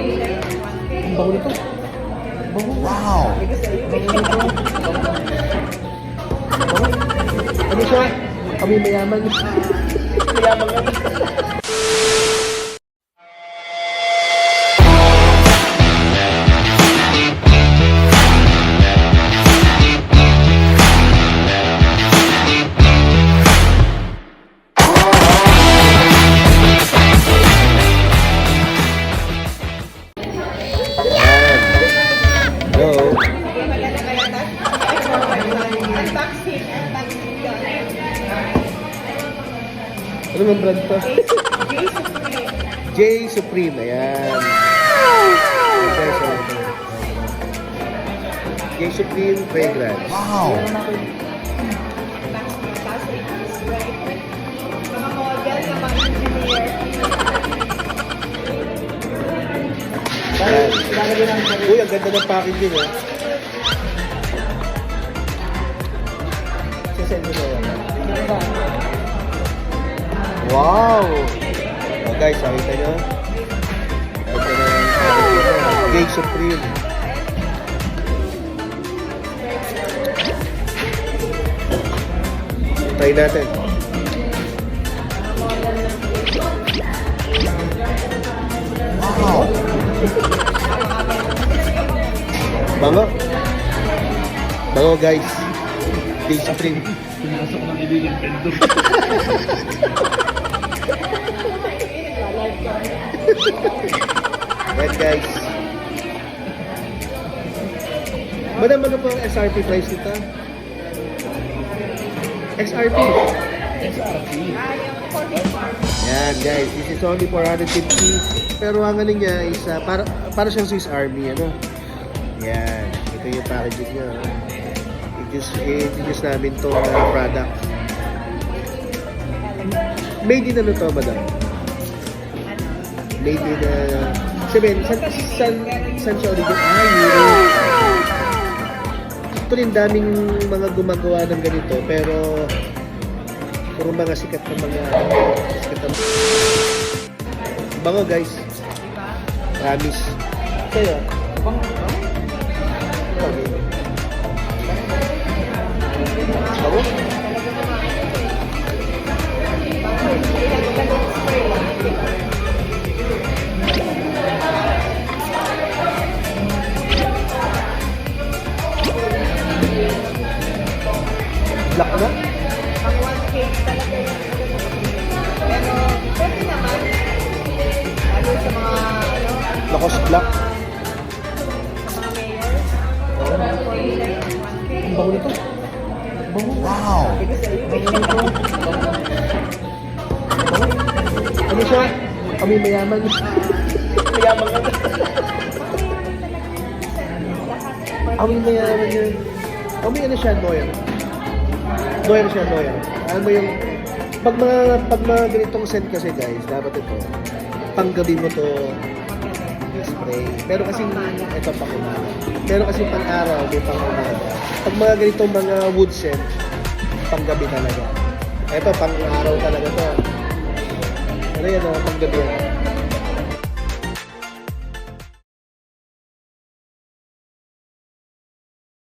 Ang bango nito. Bango. Wow! Bango nito. Bango. Ano siya? Kami mayaman. Mayaman kami. Hello? Ano bang brand to? J Supreme. Ayan. J Supreme fragrance. Wow! Ayan. Uy, ang ganda ng packaging, eh. Sasend ko yan. Wow! Oh, guys, nakita nyo? Ganda ng packaging. J Supreme. Try natin. Wow! Bango. Bango, guys. J Supreme. Pinasok ng ibigan pendo. Right, guys. Madam, ano po ang SRP price nito? XRP. SRP. Yan, guys. This is only 450. Pero ang ano niya is para siyang Swiss Army, ano? Yan. Ito yung packaging niya. I-introduce namin itong product. Made in ano to, madam? Made in sabihin, saan siya origin? Europe. Ito rin daming mga gumagawa ng ganito, pero puro mga sikat na bango, guys. Promise. Sa'yo? Bango. Bango? Black na? Ang 1K talaga yung pero pwede naman. Lalo sa mga Lacoste black. mga mayor. Ang bango nito. Bango. Wow! Bango nito. Bango. Ano siya? Kami mayaman. Mayaman kami. Kami mayaman yun. Kami ano siya, Noyer. Noyer siya, Noyer. Alam mo yung pag mga ganitong scent kasi, guys, dapat ito panggabi mo to spray. Pero kasi ito pang umaga. Pero kasi pang araw, may pang umaga. Pag mga ganitong mga wood scent, panggabi talaga. Ito pang araw talaga to. Ano yan, panggabi yan.